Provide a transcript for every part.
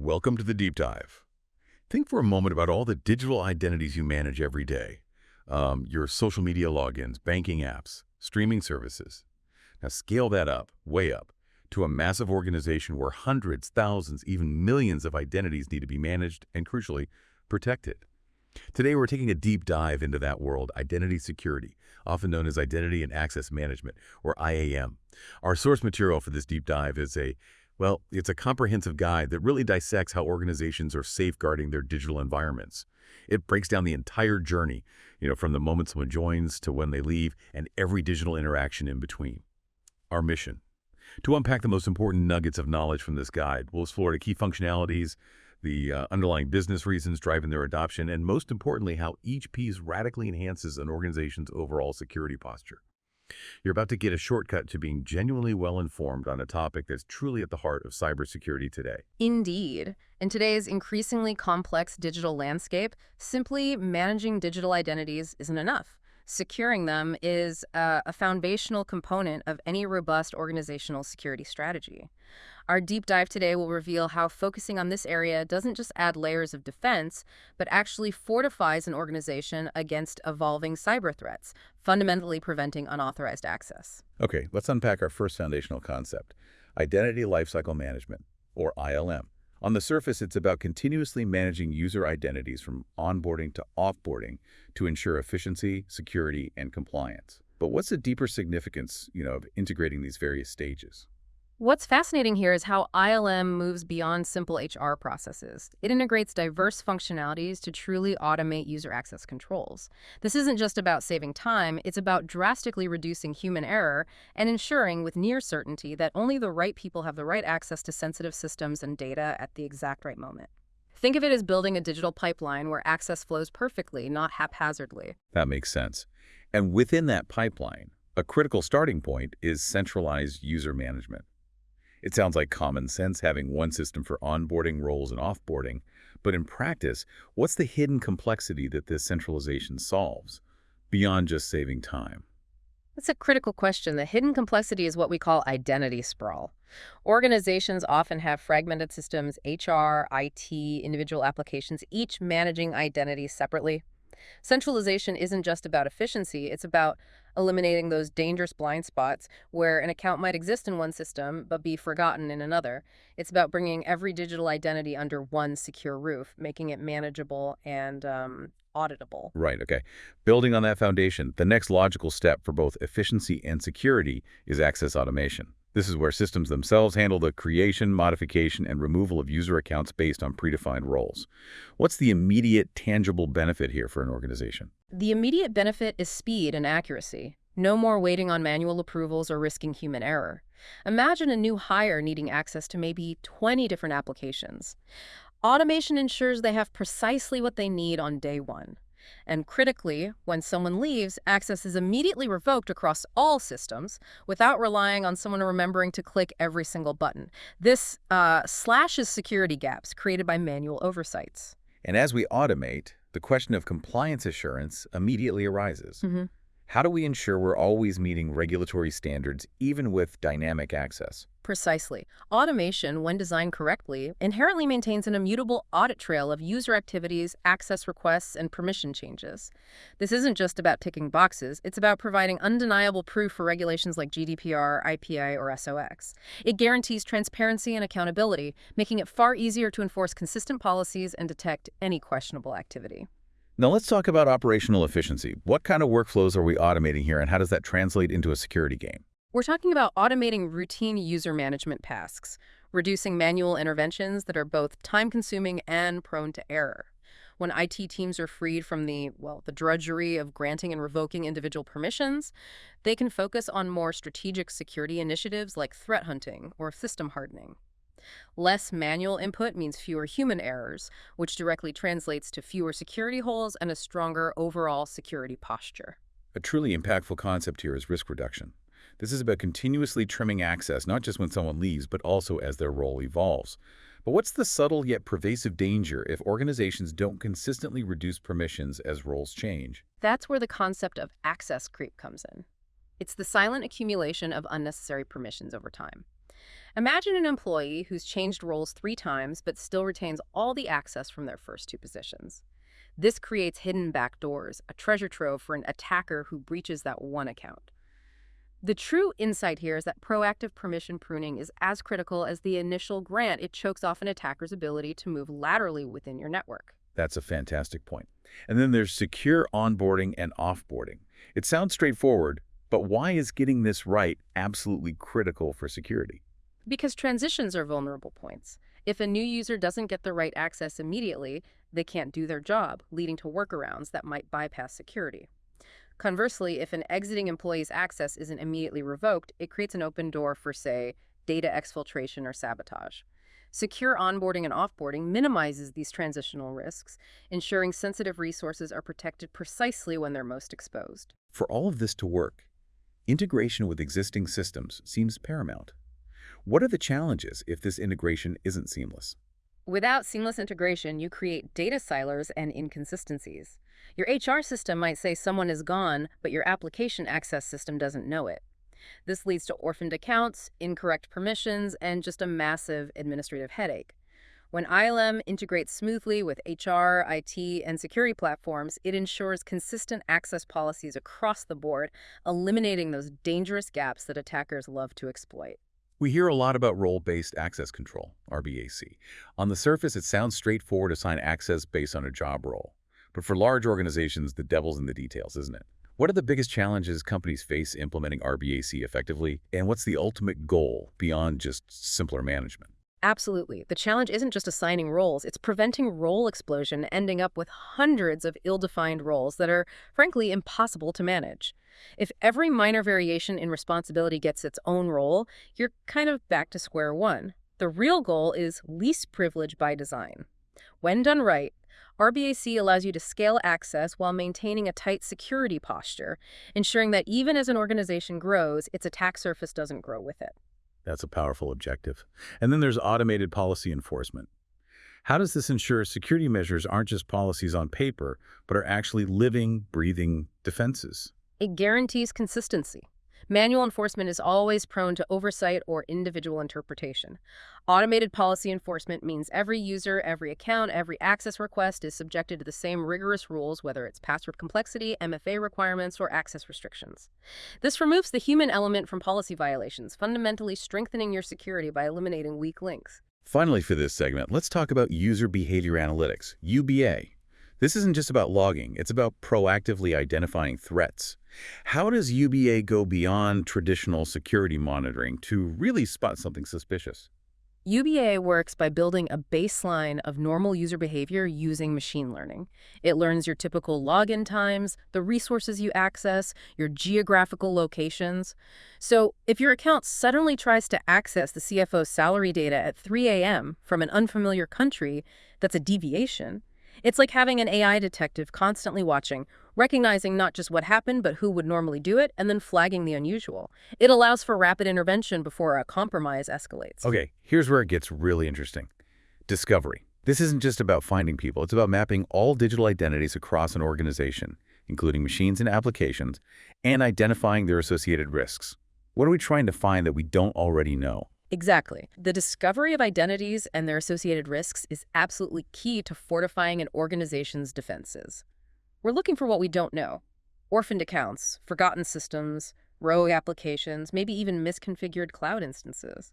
Welcome to the deep dive. Think for a moment about all the digital identities you manage every day. Your social media logins, banking apps, streaming services. Now scale that up, way up, to a massive organization where hundreds, thousands, even millions of identities need to be managed and, crucially, protected. Today, we're taking a deep dive into that world, identity security, often known as Identity and Access Management, or IAM. Our source material for this deep dive is it's a comprehensive guide that really dissects how organizations are safeguarding their digital environments. It breaks down the entire journey, from the moment someone joins to when they leave and every digital interaction in between. Our mission: to unpack the most important nuggets of knowledge from this guide, we'll explore the key functionalities, the underlying business reasons driving their adoption, and most importantly, how each piece radically enhances an organization's overall security posture. You're about to get a shortcut to being genuinely well-informed on a topic that's truly at the heart of cybersecurity today. Indeed. In today's increasingly complex digital landscape, simply managing digital identities isn't enough. Securing them is a foundational component of any robust organizational security strategy. Our deep dive today will reveal how focusing on this area doesn't just add layers of defense, but actually fortifies an organization against evolving cyber threats, fundamentally preventing unauthorized access. Okay, let's unpack our first foundational concept: Identity Lifecycle Management, or ILM. On the surface, it's about continuously managing user identities from onboarding to offboarding to ensure efficiency, security, and compliance. But what's the deeper significance, of integrating these various stages? What's fascinating here is how ILM moves beyond simple HR processes. It integrates diverse functionalities to truly automate user access controls. This isn't just about saving time, it's about drastically reducing human error and ensuring with near certainty that only the right people have the right access to sensitive systems and data at the exact right moment. Think of it as building a digital pipeline where access flows perfectly, not haphazardly. That makes sense. And within that pipeline, a critical starting point is centralized user management. It sounds like common sense having one system for onboarding, roles, and offboarding, but in practice, what's the hidden complexity that this centralization solves, beyond just saving time? That's a critical question. The hidden complexity is what we call identity sprawl. Organizations often have fragmented systems, HR, IT, individual applications, each managing identities separately. Centralization isn't just about efficiency, it's about eliminating those dangerous blind spots where an account might exist in one system but be forgotten in another. It's about bringing every digital identity under one secure roof, making it manageable and auditable. Right, okay. Building on that foundation, the next logical step for both efficiency and security is access automation. This is where systems themselves handle the creation, modification, and removal of user accounts based on predefined roles. What's the immediate, tangible benefit here for an organization? The immediate benefit is speed and accuracy. No more waiting on manual approvals or risking human error. Imagine a new hire needing access to maybe 20 different applications. Automation ensures they have precisely what they need on day one. And critically, when someone leaves, access is immediately revoked across all systems without relying on someone remembering to click every single button. This slashes security gaps created by manual oversights. And as we automate, the question of compliance assurance immediately arises. How do we ensure we're always meeting regulatory standards, even with dynamic access? Precisely. Automation, when designed correctly, inherently maintains an immutable audit trail of user activities, access requests, and permission changes. This isn't just about ticking boxes, it's about providing undeniable proof for regulations like GDPR, IPI, or SOX. It guarantees transparency and accountability, making it far easier to enforce consistent policies and detect any questionable activity. Now let's talk about operational efficiency. What kind of workflows are we automating here, and how does that translate into a security gain? We're talking about automating routine user management tasks, reducing manual interventions that are both time-consuming and prone to error. When IT teams are freed from the drudgery of granting and revoking individual permissions, they can focus on more strategic security initiatives like threat hunting or system hardening. Less manual input means fewer human errors, which directly translates to fewer security holes and a stronger overall security posture. A truly impactful concept here is risk reduction. This is about continuously trimming access, not just when someone leaves, but also as their role evolves. But what's the subtle yet pervasive danger if organizations don't consistently reduce permissions as roles change? That's where the concept of access creep comes in. It's the silent accumulation of unnecessary permissions over time. Imagine an employee who's changed roles 3 times but still retains all the access from their first 2 positions. This creates hidden backdoors, a treasure trove for an attacker who breaches that one account. The true insight here is that proactive permission pruning is as critical as the initial grant. It chokes off an attacker's ability to move laterally within your network. That's a fantastic point. And then there's secure onboarding and offboarding. It sounds straightforward, but why is getting this right absolutely critical for security? Because transitions are vulnerable points. If a new user doesn't get the right access immediately, they can't do their job, leading to workarounds that might bypass security. Conversely, if an exiting employee's access isn't immediately revoked, it creates an open door for, say, data exfiltration or sabotage. Secure onboarding and offboarding minimizes these transitional risks, ensuring sensitive resources are protected precisely when they're most exposed. For all of this to work, integration with existing systems seems paramount. What are the challenges if this integration isn't seamless? Without seamless integration, you create data silos and inconsistencies. Your HR system might say someone is gone, but your application access system doesn't know it. This leads to orphaned accounts, incorrect permissions, and just a massive administrative headache. When ILM integrates smoothly with HR, IT, and security platforms, it ensures consistent access policies across the board, eliminating those dangerous gaps that attackers love to exploit. We hear a lot about role-based access control, RBAC. On the surface, it sounds straightforward to assign access based on a job role. But for large organizations, the devil's in the details, isn't it? What are the biggest challenges companies face implementing RBAC effectively, and what's the ultimate goal beyond just simpler management? Absolutely. The challenge isn't just assigning roles, it's preventing role explosion, ending up with hundreds of ill-defined roles that are, frankly, impossible to manage. If every minor variation in responsibility gets its own role, you're kind of back to square one. The real goal is least privilege by design. When done right, RBAC allows you to scale access while maintaining a tight security posture, ensuring that even as an organization grows, its attack surface doesn't grow with it. That's a powerful objective. And then there's automated policy enforcement. How does this ensure security measures aren't just policies on paper, but are actually living, breathing defenses? It guarantees consistency. Manual enforcement is always prone to oversight or individual interpretation. Automated policy enforcement means every user, every account, every access request is subjected to the same rigorous rules, whether it's password complexity, MFA requirements, or access restrictions. This removes the human element from policy violations, fundamentally strengthening your security by eliminating weak links. Finally, for this segment, let's talk about user behavior analytics, UBA. This isn't just about logging, it's about proactively identifying threats. How does UBA go beyond traditional security monitoring to really spot something suspicious? UBA works by building a baseline of normal user behavior using machine learning. It learns your typical login times, the resources you access, your geographical locations. So if your account suddenly tries to access the CFO's salary data at 3 a.m. from an unfamiliar country, that's a deviation. It's like having an AI detective constantly watching, recognizing not just what happened, but who would normally do it, and then flagging the unusual. It allows for rapid intervention before a compromise escalates. Okay, here's where it gets really interesting. Discovery. This isn't just about finding people. It's about mapping all digital identities across an organization, including machines and applications, and identifying their associated risks. What are we trying to find that we don't already know? Exactly. The discovery of identities and their associated risks is absolutely key to fortifying an organization's defenses. We're looking for what we don't know. Orphaned accounts, forgotten systems, rogue applications, maybe even misconfigured cloud instances.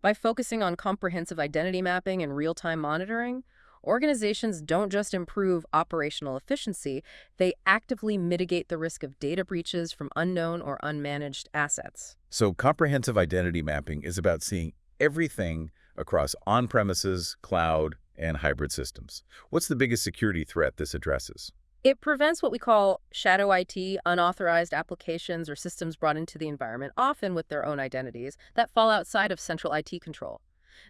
By focusing on comprehensive identity mapping and real-time monitoring, organizations don't just improve operational efficiency, they actively mitigate the risk of data breaches from unknown or unmanaged assets. So comprehensive identity mapping is about seeing everything across on-premises, cloud, and hybrid systems. What's the biggest security threat this addresses? It prevents what we call shadow IT, unauthorized applications or systems brought into the environment, often with their own identities, that fall outside of central IT control.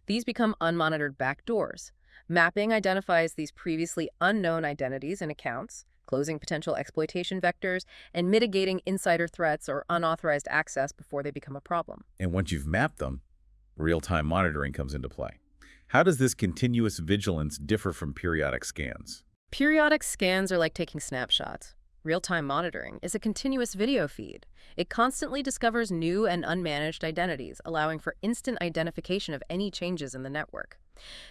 These become unmonitored backdoors. Mapping identifies these previously unknown identities and accounts, closing potential exploitation vectors, and mitigating insider threats or unauthorized access before they become a problem. And once you've mapped them, real-time monitoring comes into play. How does this continuous vigilance differ from periodic scans? Periodic scans are like taking snapshots. Real-time monitoring is a continuous video feed. It constantly discovers new and unmanaged identities, allowing for instant identification of any changes in the network.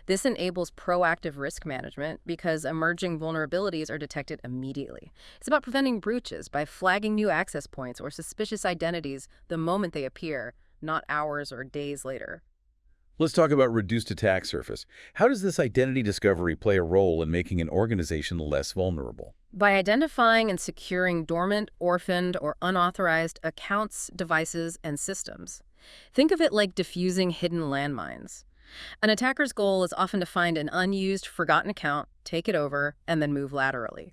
This enables proactive risk management because emerging vulnerabilities are detected immediately. It's about preventing breaches by flagging new access points or suspicious identities the moment they appear, not hours or days later. Let's talk about reduced attack surface. How does this identity discovery play a role in making an organization less vulnerable? By identifying and securing dormant, orphaned, or unauthorized accounts, devices, and systems. Think of it like diffusing hidden landmines. An attacker's goal is often to find an unused, forgotten account, take it over, and then move laterally.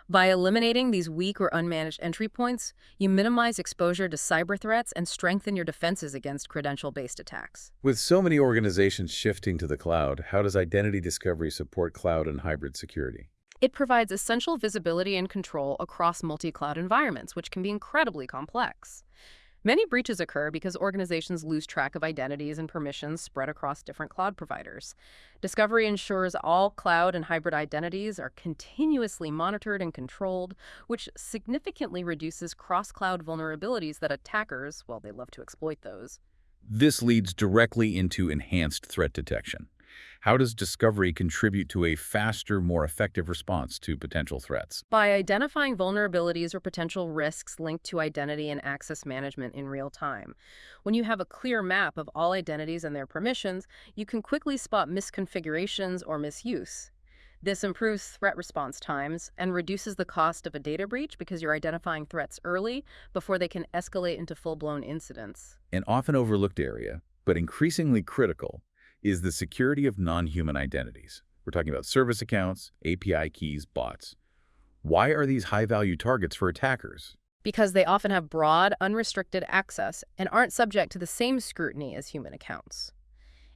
By eliminating these weak or unmanaged entry points, you minimize exposure to cyber threats and strengthen your defenses against credential-based attacks. With so many organizations shifting to the cloud, how does identity discovery support cloud and hybrid security? It provides essential visibility and control across multi-cloud environments, which can be incredibly complex. Many breaches occur because organizations lose track of identities and permissions spread across different cloud providers. Discovery ensures all cloud and hybrid identities are continuously monitored and controlled, which significantly reduces cross-cloud vulnerabilities that attackers, well, they love to exploit those. This leads directly into enhanced threat detection. How does discovery contribute to a faster, more effective response to potential threats? By identifying vulnerabilities or potential risks linked to identity and access management in real time. When you have a clear map of all identities and their permissions, you can quickly spot misconfigurations or misuse. This improves threat response times and reduces the cost of a data breach because you're identifying threats early before they can escalate into full-blown incidents. An often overlooked area, but increasingly critical, is the security of non-human identities. We're talking about service accounts, API keys, bots. Why are these high-value targets for attackers? Because they often have broad, unrestricted access and aren't subject to the same scrutiny as human accounts.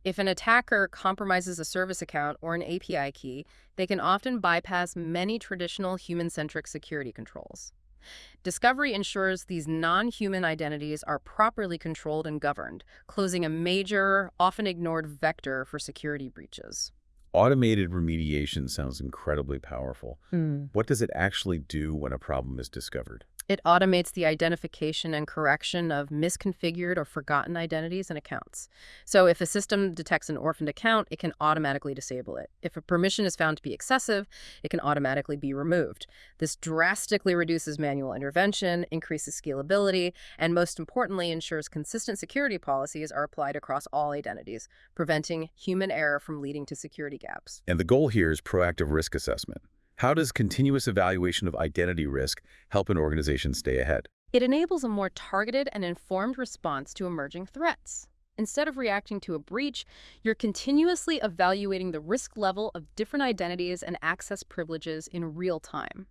If an attacker compromises a service account or an API key, they can often bypass many traditional human-centric security controls. Discovery ensures these non-human identities are properly controlled and governed, closing a major, often ignored vector for security breaches. Automated remediation sounds incredibly powerful. What does it actually do when a problem is discovered? It automates the identification and correction of misconfigured or forgotten identities and accounts. So if a system detects an orphaned account, it can automatically disable it. If a permission is found to be excessive, it can automatically be removed. This drastically reduces manual intervention, increases scalability, and most importantly, ensures consistent security policies are applied across all identities, preventing human error from leading to security gaps. And the goal here is proactive risk assessment. How does continuous evaluation of identity risk help an organization stay ahead? It enables a more targeted and informed response to emerging threats. Instead of reacting to a breach, you're continuously evaluating the risk level of different identities and access privileges in real time.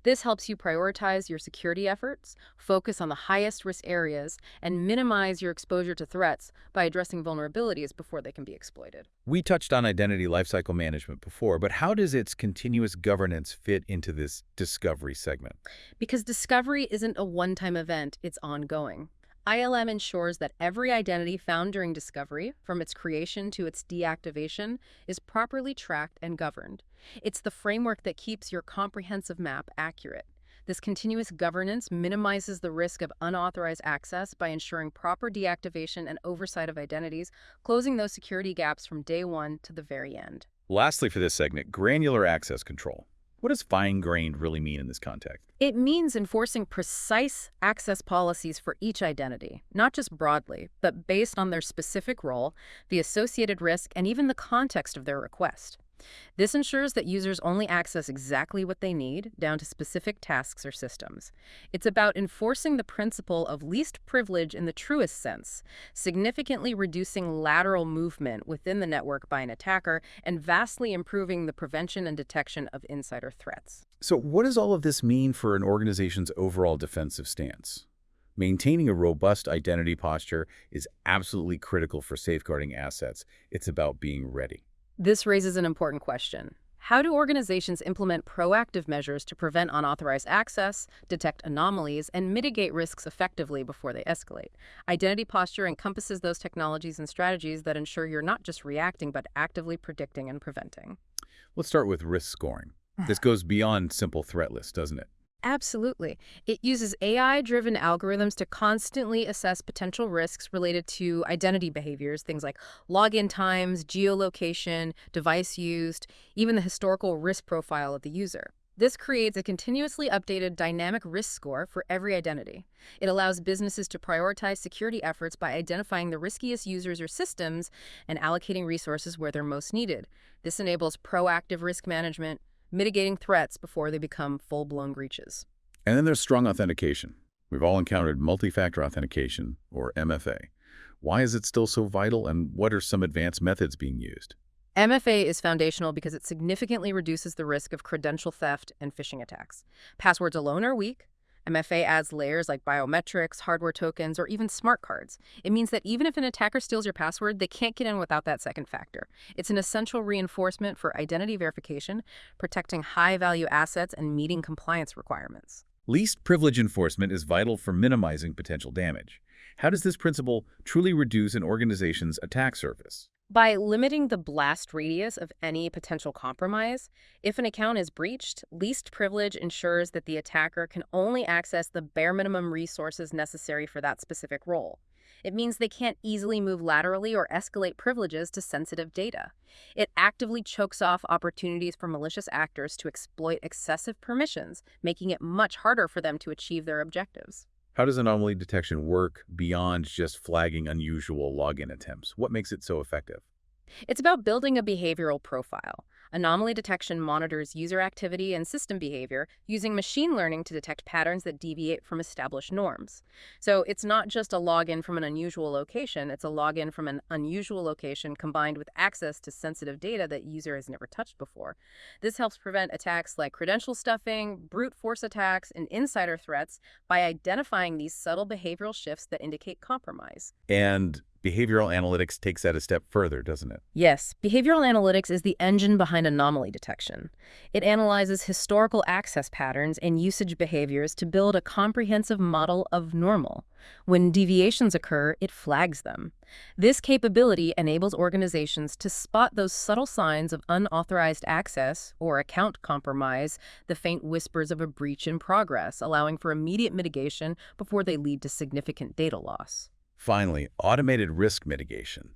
This helps you prioritize your security efforts, focus on the highest risk areas, and minimize your exposure to threats by addressing vulnerabilities before they can be exploited. We touched on identity lifecycle management before, but how does its continuous governance fit into this discovery segment? Because discovery isn't a one-time event, it's ongoing. ILM ensures that every identity found during discovery, from its creation to its deactivation, is properly tracked and governed. It's the framework that keeps your comprehensive map accurate. This continuous governance minimizes the risk of unauthorized access by ensuring proper deactivation and oversight of identities, closing those security gaps from day one to the very end. Lastly for this segment, granular access control. What does fine-grained really mean in this context? It means enforcing precise access policies for each identity, not just broadly, but based on their specific role, the associated risk, and even the context of their request. This ensures that users only access exactly what they need, down to specific tasks or systems. It's about enforcing the principle of least privilege in the truest sense, significantly reducing lateral movement within the network by an attacker, and vastly improving the prevention and detection of insider threats. So what does all of this mean for an organization's overall defensive stance? Maintaining a robust identity posture is absolutely critical for safeguarding assets. It's about being ready. This raises an important question. How do organizations implement proactive measures to prevent unauthorized access, detect anomalies, and mitigate risks effectively before they escalate? Identity posture encompasses those technologies and strategies that ensure you're not just reacting, but actively predicting and preventing. Let's start with risk scoring. This goes beyond simple threat lists, doesn't it? Absolutely. It uses AI-driven algorithms to constantly assess potential risks related to identity behaviors, things like login times, geolocation, device used, even the historical risk profile of the user. This creates a continuously updated dynamic risk score for every identity. It allows businesses to prioritize security efforts by identifying the riskiest users or systems and allocating resources where they're most needed. This enables proactive risk management, mitigating threats before they become full-blown breaches. And then there's strong authentication. We've all encountered multi-factor authentication, or MFA. Why is it still so vital, and what are some advanced methods being used? MFA is foundational because it significantly reduces the risk of credential theft and phishing attacks. Passwords alone are weak. MFA adds layers like biometrics, hardware tokens, or even smart cards. It means that even if an attacker steals your password, they can't get in without that second factor. It's an essential reinforcement for identity verification, protecting high-value assets and meeting compliance requirements. Least privilege enforcement is vital for minimizing potential damage. How does this principle truly reduce an organization's attack surface? By limiting the blast radius of any potential compromise, if an account is breached, least privilege ensures that the attacker can only access the bare minimum resources necessary for that specific role. It means they can't easily move laterally or escalate privileges to sensitive data. It actively chokes off opportunities for malicious actors to exploit excessive permissions, making it much harder for them to achieve their objectives. How does anomaly detection work beyond just flagging unusual login attempts? What makes it so effective? It's about building a behavioral profile. Anomaly detection monitors user activity and system behavior using machine learning to detect patterns that deviate from established norms. So it's not just a login from an unusual location, it's a login from an unusual location combined with access to sensitive data that user has never touched before. This helps prevent attacks like credential stuffing, brute force attacks, and insider threats by identifying these subtle behavioral shifts that indicate compromise. And behavioral analytics takes that a step further, doesn't it? Yes, behavioral analytics is the engine behind anomaly detection. It analyzes historical access patterns and usage behaviors to build a comprehensive model of normal. When deviations occur, it flags them. This capability enables organizations to spot those subtle signs of unauthorized access or account compromise, the faint whispers of a breach in progress, allowing for immediate mitigation before they lead to significant data loss. Finally, automated risk mitigation.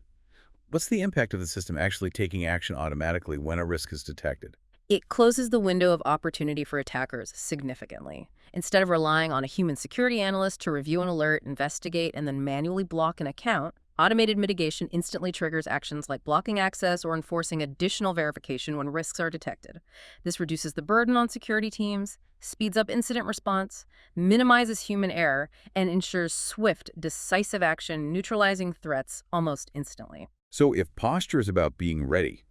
What's the impact of the system actually taking action automatically when a risk is detected? It closes the window of opportunity for attackers significantly. Instead of relying on a human security analyst to review an alert, investigate, and then manually block an account, automated mitigation instantly triggers actions like blocking access or enforcing additional verification when risks are detected. This reduces the burden on security teams, speeds up incident response, minimizes human error, and ensures swift, decisive action, neutralizing threats almost instantly. So if posture is about being ready,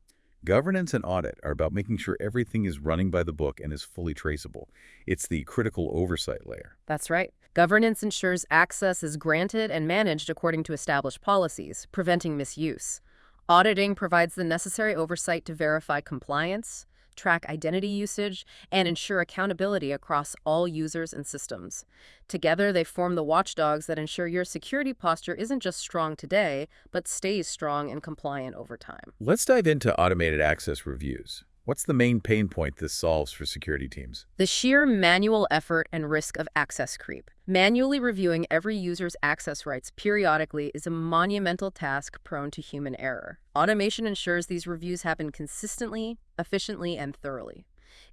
governance and audit are about making sure everything is running by the book and is fully traceable. It's the critical oversight layer. That's right. Governance ensures access is granted and managed according to established policies, preventing misuse. Auditing provides the necessary oversight to verify compliance, track identity usage, and ensure accountability across all users and systems. Together, they form the watchdogs that ensure your security posture isn't just strong today, but stays strong and compliant over time. Let's dive into automated access reviews. What's the main pain point this solves for security teams? The sheer manual effort and risk of access creep. Manually reviewing every user's access rights periodically is a monumental task prone to human error. Automation ensures these reviews happen consistently, efficiently, and thoroughly.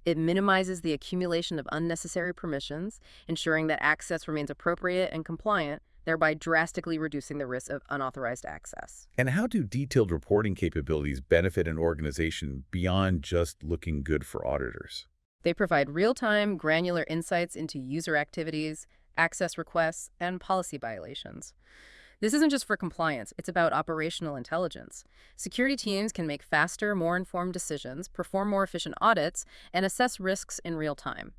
It minimizes the accumulation of unnecessary permissions, ensuring that access remains appropriate and compliant, thereby drastically reducing the risk of unauthorized access. And how do detailed reporting capabilities benefit an organization beyond just looking good for auditors? They provide real-time, granular insights into user activities, access requests, and policy violations. This isn't just for compliance, it's about operational intelligence. Security teams can make faster, more informed decisions, perform more efficient audits, and assess risks in real time.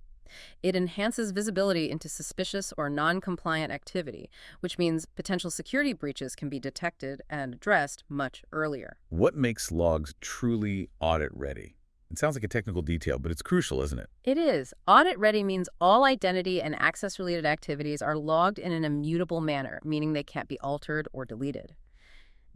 It enhances visibility into suspicious or non-compliant activity, which means potential security breaches can be detected and addressed much earlier. What makes logs truly audit-ready? It sounds like a technical detail, but it's crucial, isn't it? It is. Audit-ready means all identity and access-related activities are logged in an immutable manner, meaning they can't be altered or deleted.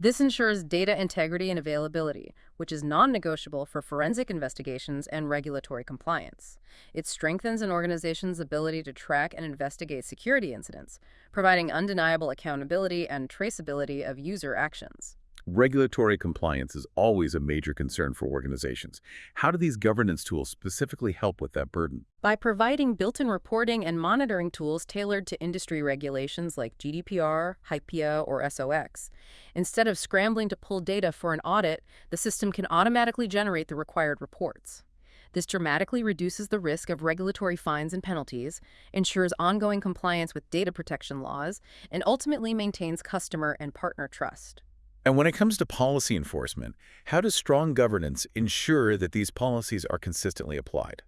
This ensures data integrity and availability, which is non-negotiable for forensic investigations and regulatory compliance. It strengthens an organization's ability to track and investigate security incidents, providing undeniable accountability and traceability of user actions. Regulatory compliance is always a major concern for organizations. How do these governance tools specifically help with that burden? By providing built-in reporting and monitoring tools tailored to industry regulations like GDPR, HIPAA, or SOX, instead of scrambling to pull data for an audit, the system can automatically generate the required reports. This dramatically reduces the risk of regulatory fines and penalties, ensures ongoing compliance with data protection laws, and ultimately maintains customer and partner trust. And when it comes to policy enforcement, how does strong governance ensure that these policies are consistently applied?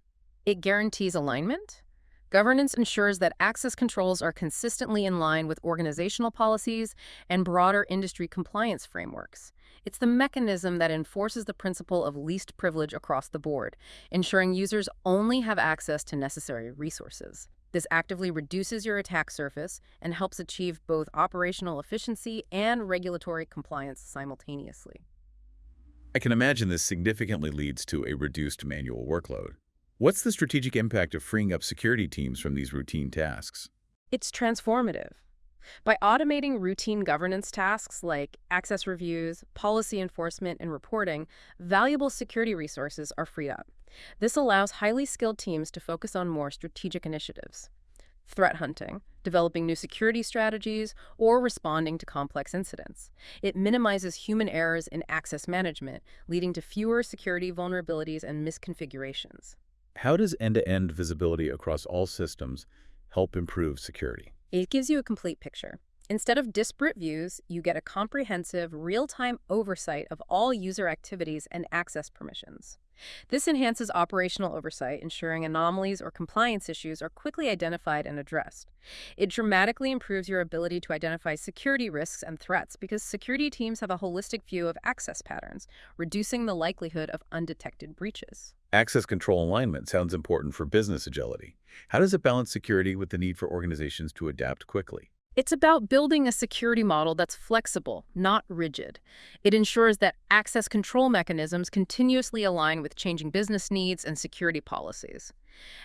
It guarantees alignment. Governance ensures that access controls are consistently in line with organizational policies and broader industry compliance frameworks. It's the mechanism that enforces the principle of least privilege across the board, ensuring users only have access to necessary resources. This actively reduces your attack surface and helps achieve both operational efficiency and regulatory compliance simultaneously. I can imagine this significantly leads to a reduced manual workload. What's the strategic impact of freeing up security teams from these routine tasks? It's transformative. By automating routine governance tasks like access reviews, policy enforcement, and reporting, valuable security resources are freed up. This allows highly skilled teams to focus on more strategic initiatives: threat hunting, developing new security strategies, or responding to complex incidents. It minimizes human errors in access management, leading to fewer security vulnerabilities and misconfigurations. How does end-to-end visibility across all systems help improve security? It gives you a complete picture. Instead of disparate views, you get a comprehensive, real-time oversight of all user activities and access permissions. This enhances operational oversight, ensuring anomalies or compliance issues are quickly identified and addressed. It dramatically improves your ability to identify security risks and threats because security teams have a holistic view of access patterns, reducing the likelihood of undetected breaches. Access control alignment sounds important for business agility. How does it balance security with the need for organizations to adapt quickly? It's about building a security model that's flexible, not rigid. It ensures that access control mechanisms continuously align with changing business needs and security policies.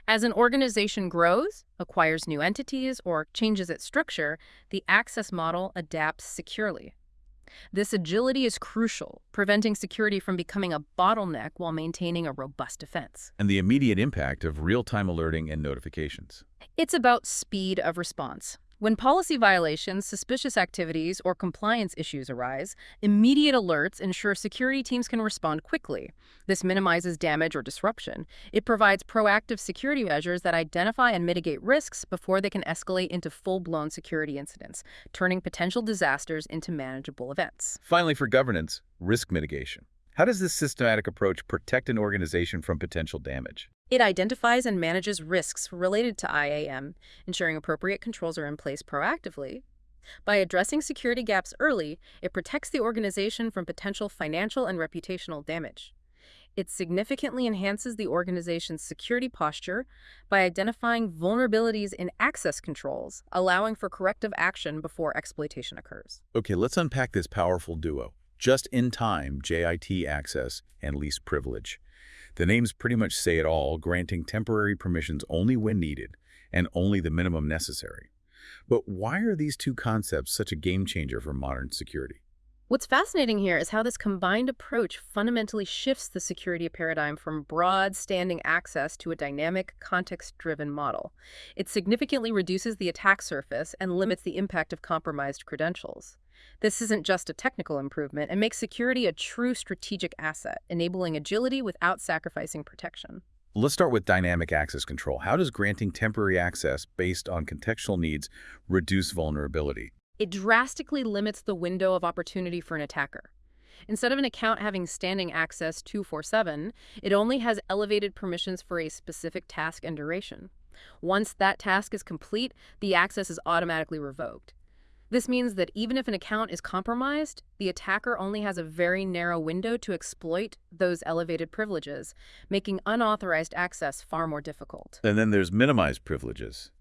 As an organization grows, acquires new entities, or changes its structure, the access model adapts securely. This agility is crucial, preventing security from becoming a bottleneck while maintaining a robust defense. And the immediate impact of real-time alerting and notifications. It's about speed of response. When policy violations, suspicious activities, or compliance issues arise, immediate alerts ensure security teams can respond quickly. This minimizes damage or disruption. It provides proactive security measures that identify and mitigate risks before they can escalate into full-blown security incidents, turning potential disasters into manageable events. Finally, for governance, risk mitigation. How does this systematic approach protect an organization from potential damage? It identifies and manages risks related to IAM, ensuring appropriate controls are in place proactively. By addressing security gaps early, it protects the organization from potential financial and reputational damage. It significantly enhances the organization's security posture by identifying vulnerabilities in access controls, allowing for corrective action before exploitation occurs. Okay, let's unpack this powerful duo. Just-in-time JIT access and least privilege. The names pretty much say it all, granting temporary permissions only when needed and only the minimum necessary. But why are these two concepts such a game changer for modern security? What's fascinating here is how this combined approach fundamentally shifts the security paradigm from broad, standing access to a dynamic, context-driven model. It significantly reduces the attack surface and limits the impact of compromised credentials. This isn't just a technical improvement, it makes security a true strategic asset, enabling agility without sacrificing protection. Let's start with dynamic access control. How does granting temporary access based on contextual needs reduce vulnerability? It drastically limits the window of opportunity for an attacker. Instead of an account having standing access 24/7, it only has elevated permissions for a specific task and duration. Once that task is complete, the access is automatically revoked. This means that even if an account is compromised, the attacker only has a very narrow window to exploit those elevated privileges, making unauthorized access far more difficult. And then there's minimized privileges.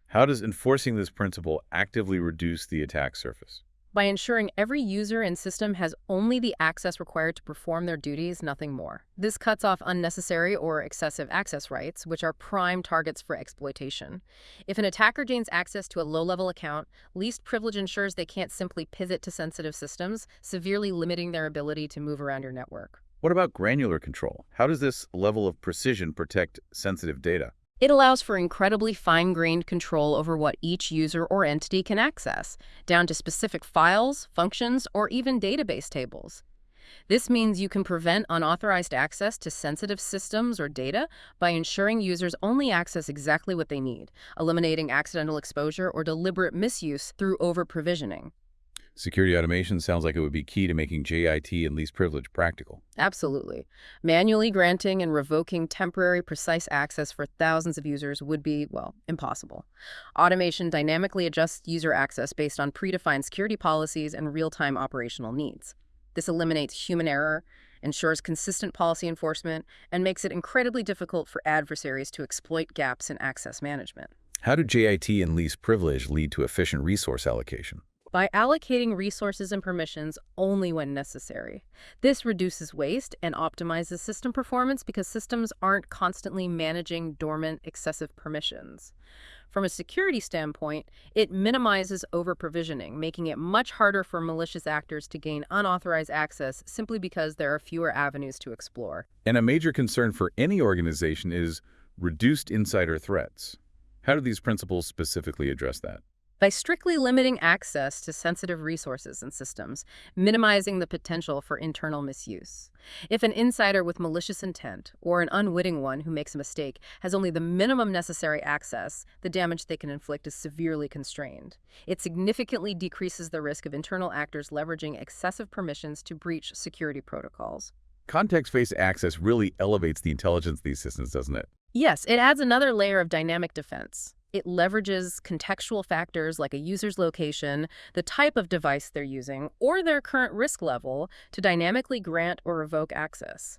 How does enforcing this principle actively reduce the attack surface? by ensuring every user and system has only the access required to perform their duties, nothing more. This cuts off unnecessary or excessive access rights, which are prime targets for exploitation. If an attacker gains access to a low-level account, least privilege ensures they can't simply pivot to sensitive systems, severely limiting their ability to move around your network. What about granular control? How does this level of precision protect sensitive data? It allows for incredibly fine-grained control over what each user or entity can access, down to specific files, functions, or even database tables. This means you can prevent unauthorized access to sensitive systems or data by ensuring users only access exactly what they need, eliminating accidental exposure or deliberate misuse through over-provisioning. Security automation sounds like it would be key to making JIT and least privilege practical. Absolutely. Manually granting and revoking temporary precise access for thousands of users would be, well, impossible. Automation dynamically adjusts user access based on predefined security policies and real-time operational needs. This eliminates human error, ensures consistent policy enforcement, and makes it incredibly difficult for adversaries to exploit gaps in access management. How do JIT and least privilege lead to efficient resource allocation? By allocating resources and permissions only when necessary. This reduces waste and optimizes system performance because systems aren't constantly managing dormant, excessive permissions. From a security standpoint, it minimizes over-provisioning, making it much harder for malicious actors to gain unauthorized access simply because there are fewer avenues to explore. And a major concern for any organization is reduced insider threats. How do these principles specifically address that? By strictly limiting access to sensitive resources and systems, minimizing the potential for internal misuse. If an insider with malicious intent, or an unwitting one who makes a mistake, has only the minimum necessary access, the damage they can inflict is severely constrained. It significantly decreases the risk of internal actors leveraging excessive permissions to breach security protocols. Context-based access really elevates the intelligence of these systems, doesn't it? Yes, it adds another layer of dynamic defense. It leverages contextual factors like a user's location, the type of device they're using, or their current risk level to dynamically grant or revoke access.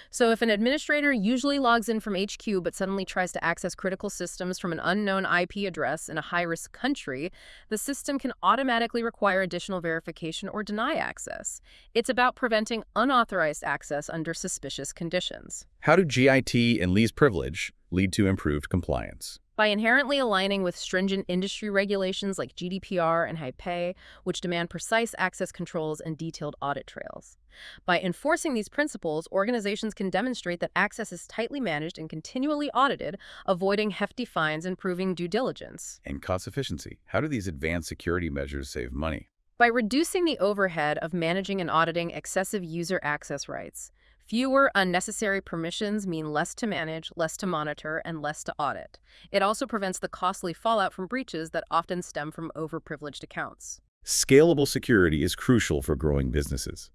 So if an administrator usually logs in from HQ but suddenly tries to access critical systems from an unknown IP address in a high-risk country, the system can automatically require additional verification or deny access. It's about preventing unauthorized access under suspicious conditions. How do JIT and least privilege lead to improved compliance? By inherently aligning with stringent industry regulations like GDPR and HIPAA, which demand precise access controls and detailed audit trails. By enforcing these principles, organizations can demonstrate that access is tightly managed and continually audited, avoiding hefty fines and proving due diligence. And cost efficiency. How do these advanced security measures save money? By reducing the overhead of managing and auditing excessive user access rights. Fewer unnecessary permissions mean less to manage, less to monitor, and less to audit. It also prevents the costly fallout from breaches that often stem from overprivileged accounts. Scalable security is crucial for growing businesses.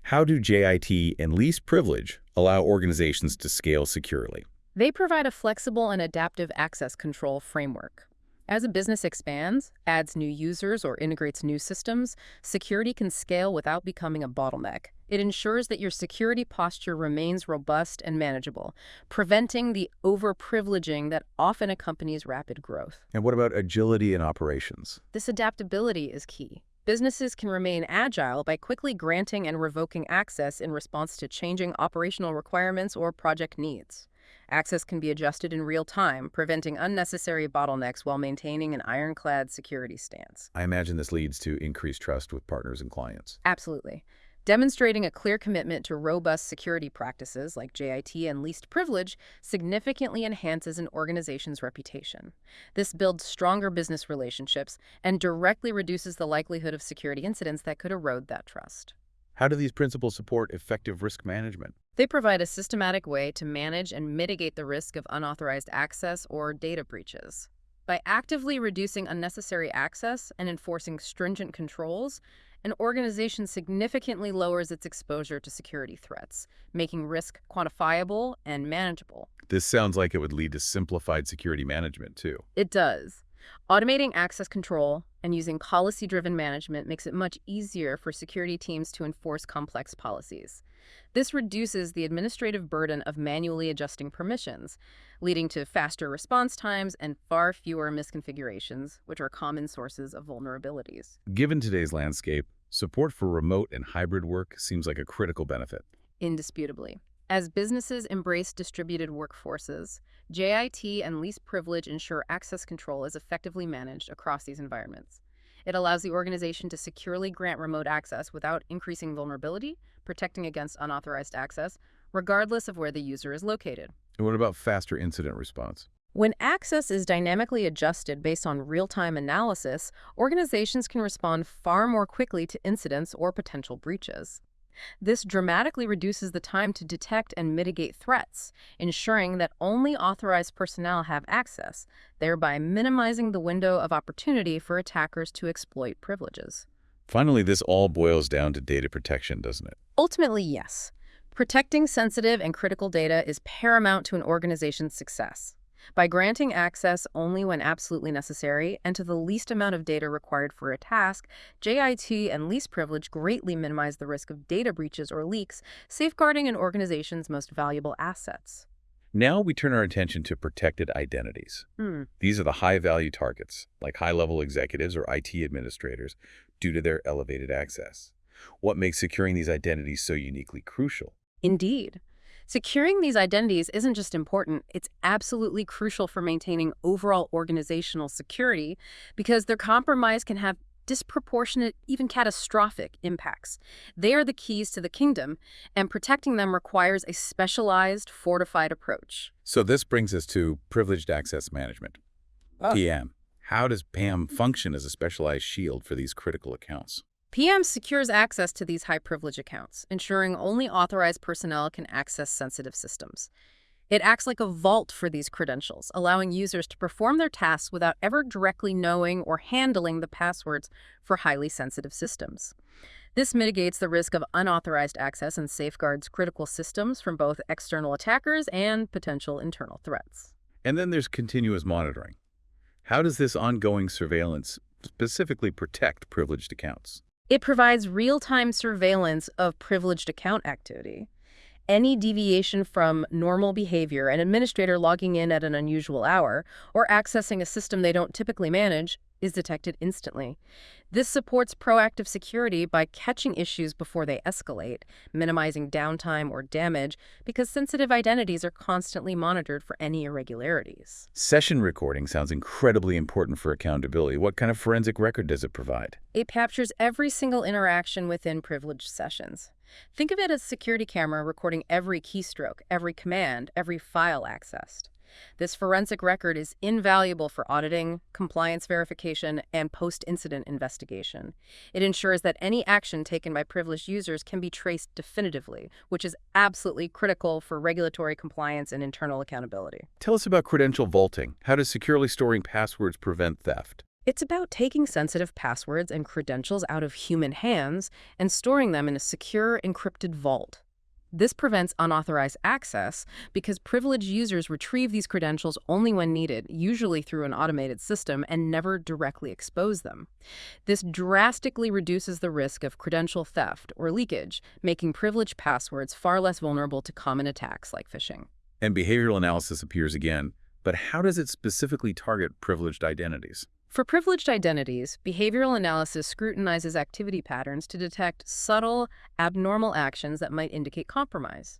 How do JIT and least privilege allow organizations to scale securely? They provide a flexible and adaptive access control framework. As a business expands, adds new users, or integrates new systems, security can scale without becoming a bottleneck. It ensures that your security posture remains robust and manageable, preventing the overprivileging that often accompanies rapid growth. And what about agility in operations? This adaptability is key. Businesses can remain agile by quickly granting and revoking access in response to changing operational requirements or project needs. Access can be adjusted in real time, preventing unnecessary bottlenecks while maintaining an ironclad security stance. I imagine this leads to increased trust with partners and clients. Absolutely. Demonstrating a clear commitment to robust security practices like JIT and least privilege significantly enhances an organization's reputation. This builds stronger business relationships and directly reduces the likelihood of security incidents that could erode that trust. How do these principles support effective risk management? They provide a systematic way to manage and mitigate the risk of unauthorized access or data breaches. By actively reducing unnecessary access and enforcing stringent controls, an organization significantly lowers its exposure to security threats, making risk quantifiable and manageable. This sounds like it would lead to simplified security management, too. It does. Automating access control and using policy-driven management makes it much easier for security teams to enforce complex policies. This reduces the administrative burden of manually adjusting permissions, leading to faster response times and far fewer misconfigurations, which are common sources of vulnerabilities. Given today's landscape, support for remote and hybrid work seems like a critical benefit. Indisputably. As businesses embrace distributed workforces, JIT and least privilege ensure access control is effectively managed across these environments. It allows the organization to securely grant remote access without increasing vulnerability, protecting against unauthorized access, regardless of where the user is located. And what about faster incident response? When access is dynamically adjusted based on real-time analysis, organizations can respond far more quickly to incidents or potential breaches. This dramatically reduces the time to detect and mitigate threats, ensuring that only authorized personnel have access, thereby minimizing the window of opportunity for attackers to exploit privileges. Finally, this all boils down to data protection, doesn't it? Ultimately, yes. Protecting sensitive and critical data is paramount to an organization's success. By granting access only when absolutely necessary and to the least amount of data required for a task, JIT and least privilege greatly minimize the risk of data breaches or leaks, safeguarding an organization's most valuable assets. Now we turn our attention to protected identities. These are the high-value targets, like high-level executives or IT administrators, due to their elevated access. What makes securing these identities so uniquely crucial? Indeed. Securing these identities isn't just important, it's absolutely crucial for maintaining overall organizational security because their compromise can have disproportionate, even catastrophic impacts. They are the keys to the kingdom, and protecting them requires a specialized, fortified approach. So this brings us to privileged access management, PM. How does PAM function as a specialized shield for these critical accounts? PM secures access to these high-privilege accounts, ensuring only authorized personnel can access sensitive systems. It acts like a vault for these credentials, allowing users to perform their tasks without ever directly knowing or handling the passwords for highly sensitive systems. This mitigates the risk of unauthorized access and safeguards critical systems from both external attackers and potential internal threats. And then there's continuous monitoring. How does this ongoing surveillance specifically protect privileged accounts? It provides real-time surveillance of privileged account activity. Any deviation from normal behavior, an administrator logging in at an unusual hour, or accessing a system they don't typically manage, is detected instantly. This supports proactive security by catching issues before they escalate, minimizing downtime or damage, because sensitive identities are constantly monitored for any irregularities. Session recording sounds incredibly important for accountability. What kind of forensic record does it provide? It captures every single interaction within privileged sessions. Think of it as a security camera recording every keystroke, every command, every file accessed. This forensic record is invaluable for auditing, compliance verification, and post-incident investigation. It ensures that any action taken by privileged users can be traced definitively, which is absolutely critical for regulatory compliance and internal accountability. Tell us about credential vaulting. How does securely storing passwords prevent theft? It's about taking sensitive passwords and credentials out of human hands and storing them in a secure, encrypted vault. This prevents unauthorized access because privileged users retrieve these credentials only when needed, usually through an automated system, and never directly expose them. This drastically reduces the risk of credential theft or leakage, making privileged passwords far less vulnerable to common attacks like phishing. And behavioral analysis appears again, but how does it specifically target privileged identities? For privileged identities, behavioral analysis scrutinizes activity patterns to detect subtle, abnormal actions that might indicate compromise.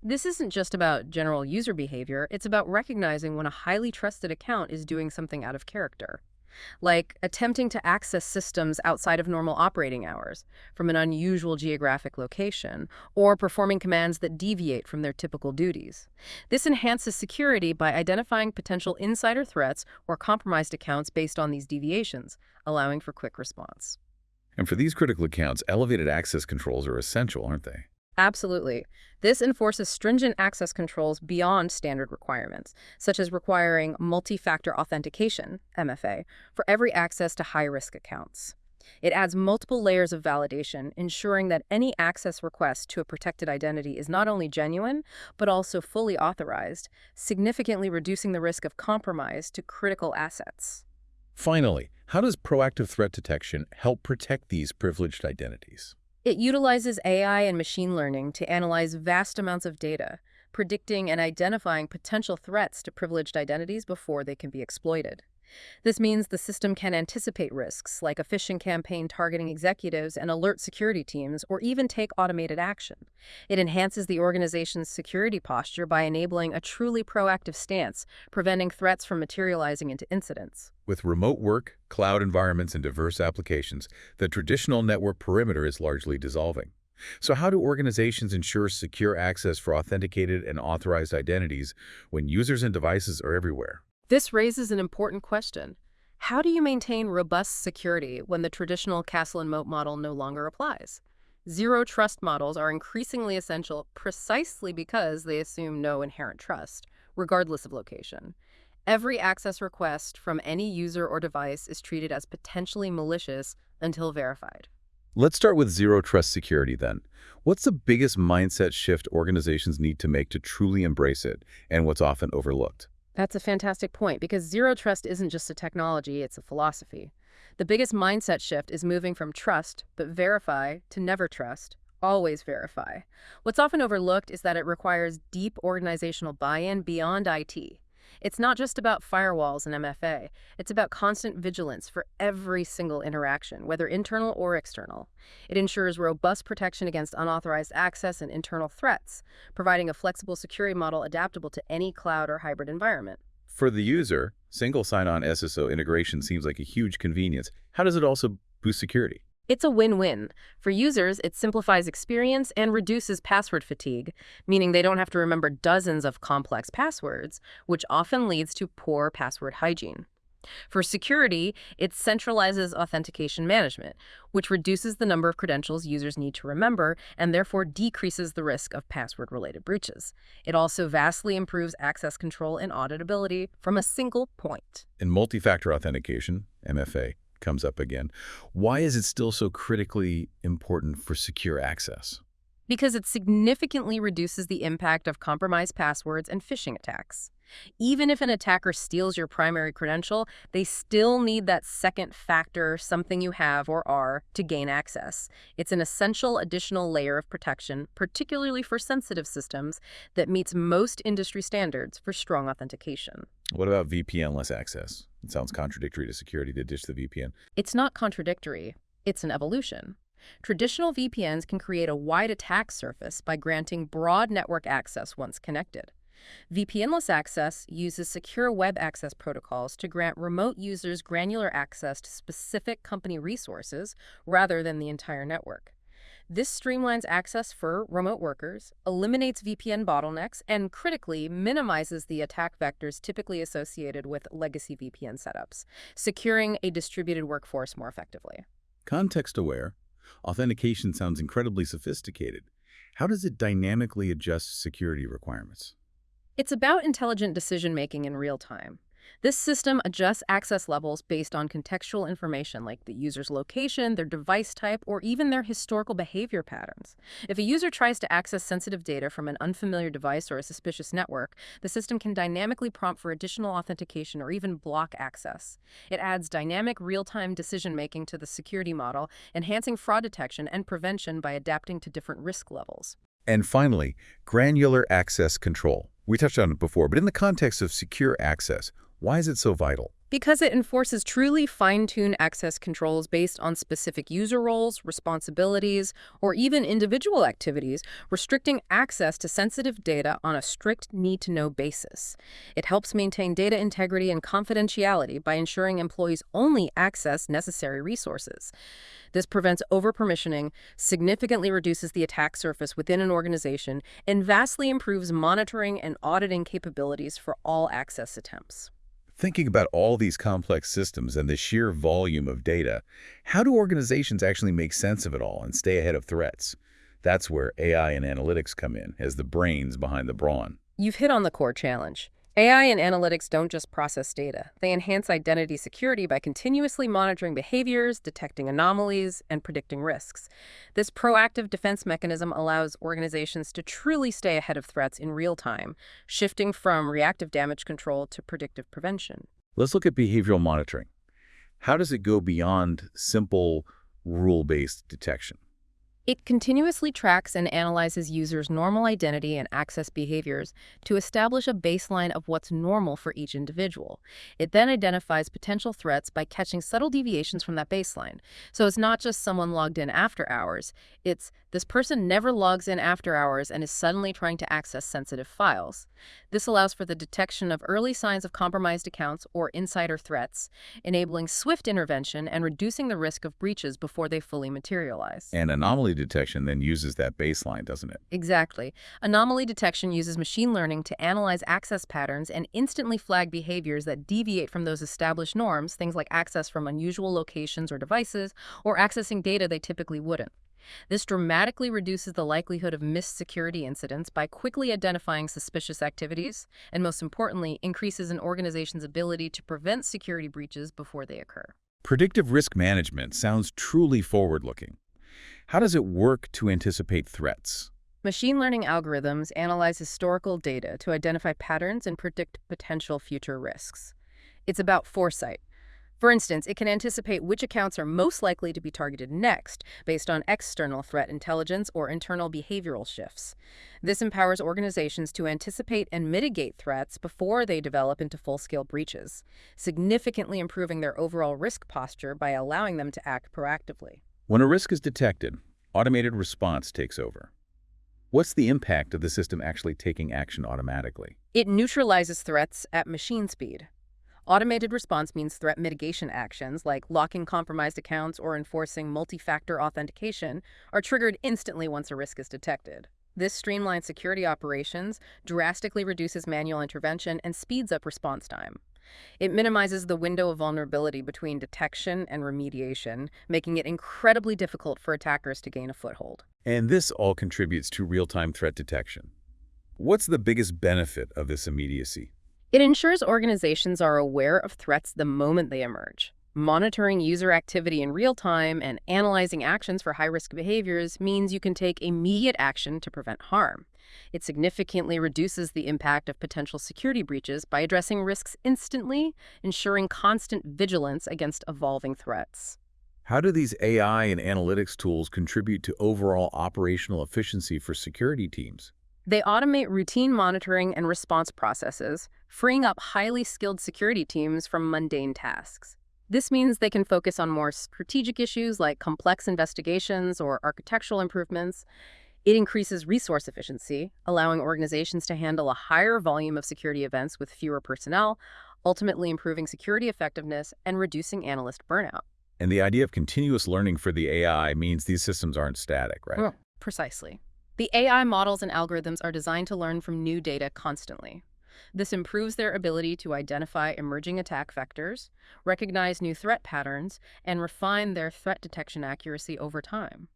This isn't just about general user behavior, it's about recognizing when a highly trusted account is doing something out of character, like attempting to access systems outside of normal operating hours, from an unusual geographic location, or performing commands that deviate from their typical duties. This enhances security by identifying potential insider threats or compromised accounts based on these deviations, allowing for quick response. And for these critical accounts, elevated access controls are essential, aren't they? Absolutely. This enforces stringent access controls beyond standard requirements, such as requiring multi-factor authentication, MFA, for every access to high-risk accounts. It adds multiple layers of validation, ensuring that any access request to a protected identity is not only genuine, but also fully authorized, significantly reducing the risk of compromise to critical assets. Finally, how does proactive threat detection help protect these privileged identities? It utilizes AI and machine learning to analyze vast amounts of data, predicting and identifying potential threats to privileged identities before they can be exploited. This means the system can anticipate risks, like a phishing campaign targeting executives and alert security teams, or even take automated action. It enhances the organization's security posture by enabling a truly proactive stance, preventing threats from materializing into incidents. With remote work, cloud environments, and diverse applications, the traditional network perimeter is largely dissolving. So how do organizations ensure secure access for authenticated and authorized identities when users and devices are everywhere? This raises an important question. How do you maintain robust security when the traditional castle and moat model no longer applies? Zero trust models are increasingly essential precisely because they assume no inherent trust, regardless of location. Every access request from any user or device is treated as potentially malicious until verified. Let's start with zero trust security then. What's the biggest mindset shift organizations need to make to truly embrace it, and what's often overlooked? That's a fantastic point because zero trust isn't just a technology, it's a philosophy. The biggest mindset shift is moving from trust but verify to never trust, always verify. What's often overlooked is that it requires deep organizational buy-in beyond IT. It's not just about firewalls and MFA. It's about constant vigilance for every single interaction, whether internal or external. It ensures robust protection against unauthorized access and internal threats, providing a flexible security model adaptable to any cloud or hybrid environment. For the user, single sign-on SSO integration seems like a huge convenience. How does it also boost security? It's a win-win. For users, it simplifies experience and reduces password fatigue, meaning they don't have to remember dozens of complex passwords, which often leads to poor password hygiene. For security, it centralizes authentication management, which reduces the number of credentials users need to remember and therefore decreases the risk of password-related breaches. It also vastly improves access control and auditability from a single point. In multi-factor authentication, MFA, comes up again. Why is it still so critically important for secure access? Because it significantly reduces the impact of compromised passwords and phishing attacks. Even if an attacker steals your primary credential, they still need that second factor, something you have or are, to gain access. It's an essential additional layer of protection, particularly for sensitive systems, that meets most industry standards for strong authentication. What about VPN-less access? It sounds contradictory to security to ditch the VPN. It's not contradictory. It's an evolution. Traditional VPNs can create a wide attack surface by granting broad network access once connected. VPN-less access uses secure web access protocols to grant remote users granular access to specific company resources rather than the entire network. This streamlines access for remote workers, eliminates VPN bottlenecks, and critically minimizes the attack vectors typically associated with legacy VPN setups, securing a distributed workforce more effectively. Context-aware, authentication sounds incredibly sophisticated. How does it dynamically adjust security requirements? It's about intelligent decision-making in real time. This system adjusts access levels based on contextual information like the user's location, their device type, or even their historical behavior patterns. If a user tries to access sensitive data from an unfamiliar device or a suspicious network, the system can dynamically prompt for additional authentication or even block access. It adds dynamic real-time decision-making to the security model, enhancing fraud detection and prevention by adapting to different risk levels. And finally, granular access control. We touched on it before, but in the context of secure access, why is it so vital? Because it enforces truly fine-tuned access controls based on specific user roles, responsibilities, or even individual activities, restricting access to sensitive data on a strict need-to-know basis. It helps maintain data integrity and confidentiality by ensuring employees only access necessary resources. This prevents over-permissioning, significantly reduces the attack surface within an organization, and vastly improves monitoring and auditing capabilities for all access attempts. Thinking about all these complex systems and the sheer volume of data, how do organizations actually make sense of it all and stay ahead of threats? That's where AI and analytics come in as the brains behind the brawn. You've hit on the core challenge. AI and analytics don't just process data. They enhance identity security by continuously monitoring behaviors, detecting anomalies, and predicting risks. This proactive defense mechanism allows organizations to truly stay ahead of threats in real time, shifting from reactive damage control to predictive prevention. Let's look at behavioral monitoring. How does it go beyond simple rule-based detection? It continuously tracks and analyzes users' normal identity and access behaviors to establish a baseline of what's normal for each individual. It then identifies potential threats by catching subtle deviations from that baseline. So it's not just someone logged in after hours, it's this person never logs in after hours and is suddenly trying to access sensitive files. This allows for the detection of early signs of compromised accounts or insider threats, enabling swift intervention and reducing the risk of breaches before they fully materialize. And anomaly detection then uses that baseline, doesn't it? Exactly. Anomaly detection uses machine learning to analyze access patterns and instantly flag behaviors that deviate from those established norms, things like access from unusual locations or devices, or accessing data they typically wouldn't. This dramatically reduces the likelihood of missed security incidents by quickly identifying suspicious activities, and most importantly, increases an organization's ability to prevent security breaches before they occur. Predictive risk management sounds truly forward-looking. How does it work to anticipate threats? Machine learning algorithms analyze historical data to identify patterns and predict potential future risks. It's about foresight. For instance, it can anticipate which accounts are most likely to be targeted next based on external threat intelligence or internal behavioral shifts. This empowers organizations to anticipate and mitigate threats before they develop into full-scale breaches, significantly improving their overall risk posture by allowing them to act proactively. When a risk is detected, automated response takes over. What's the impact of the system actually taking action automatically? It neutralizes threats at machine speed. Automated response means threat mitigation actions like locking compromised accounts or enforcing multi-factor authentication are triggered instantly once a risk is detected. This streamlines security operations, drastically reduces manual intervention, and speeds up response time. It minimizes the window of vulnerability between detection and remediation, making it incredibly difficult for attackers to gain a foothold. And this all contributes to real-time threat detection. What's the biggest benefit of this immediacy? It ensures organizations are aware of threats the moment they emerge. Monitoring user activity in real time and analyzing actions for high-risk behaviors means you can take immediate action to prevent harm. It significantly reduces the impact of potential security breaches by addressing risks instantly, ensuring constant vigilance against evolving threats. How do these AI and analytics tools contribute to overall operational efficiency for security teams? They automate routine monitoring and response processes, freeing up highly skilled security teams from mundane tasks. This means they can focus on more strategic issues like complex investigations or architectural improvements. It increases resource efficiency, allowing organizations to handle a higher volume of security events with fewer personnel, ultimately improving security effectiveness and reducing analyst burnout. And the idea of continuous learning for the AI means these systems aren't static, right? Precisely. The AI models and algorithms are designed to learn from new data constantly. This improves their ability to identify emerging attack vectors, recognize new threat patterns, and refine their threat detection accuracy over time.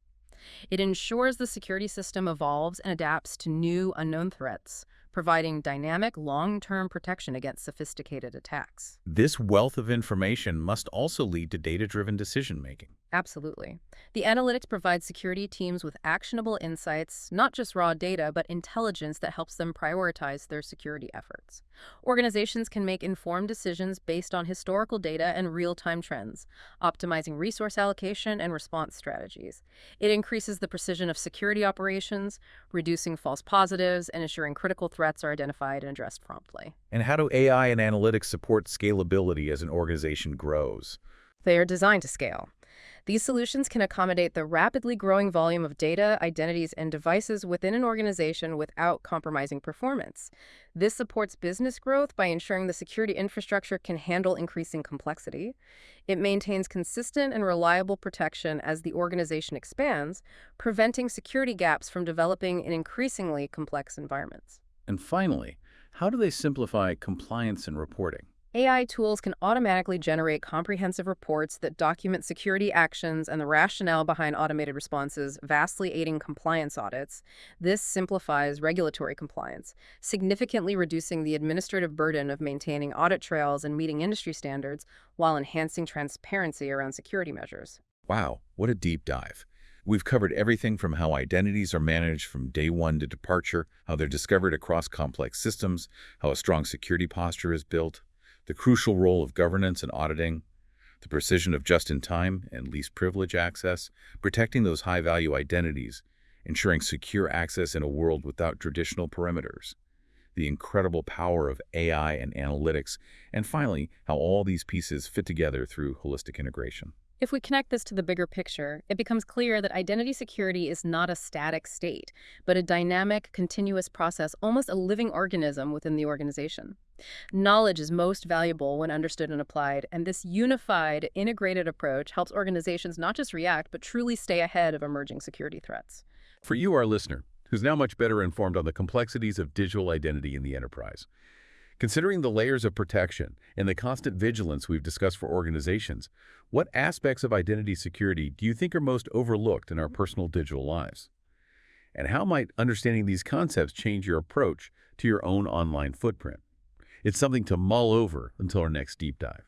It ensures the security system evolves and adapts to new unknown threats, providing dynamic, long-term protection against sophisticated attacks. This wealth of information must also lead to data-driven decision-making. Absolutely. The analytics provides security teams with actionable insights, not just raw data, but intelligence that helps them prioritize their security efforts. Organizations can make informed decisions based on historical data and real-time trends, optimizing resource allocation and response strategies. It increases the precision of security operations, reducing false positives, and ensuring critical threats are identified and addressed promptly. And how do AI and analytics support scalability as an organization grows? They are designed to scale. These solutions can accommodate the rapidly growing volume of data, identities, and devices within an organization without compromising performance. This supports business growth by ensuring the security infrastructure can handle increasing complexity. It maintains consistent and reliable protection as the organization expands, preventing security gaps from developing in increasingly complex environments. And finally, how do they simplify compliance and reporting? AI tools can automatically generate comprehensive reports that document security actions and the rationale behind automated responses, vastly aiding compliance audits. This simplifies regulatory compliance, significantly reducing the administrative burden of maintaining audit trails and meeting industry standards while enhancing transparency around security measures. Wow, what a deep dive. We've covered everything from how identities are managed from day one to departure, how they're discovered across complex systems, how a strong security posture is built, the crucial role of governance and auditing, The precision of just-in-time and least privilege access, protecting those high-value identities, ensuring secure access in a world without traditional perimeters. The incredible power of AI and analytics, and finally, how all these pieces fit together through holistic integration. If we connect this to the bigger picture, it becomes clear that identity security is not a static state, but a dynamic, continuous process, almost a living organism within the organization. Knowledge is most valuable when understood and applied, and this unified, integrated approach helps organizations not just react, but truly stay ahead of emerging security threats. For you, our listener, who's now much better informed on the complexities of digital identity in the enterprise, considering the layers of protection and the constant vigilance we've discussed for organizations, what aspects of identity security do you think are most overlooked in our personal digital lives? And how might understanding these concepts change your approach to your own online footprint? It's something to mull over until our next deep dive.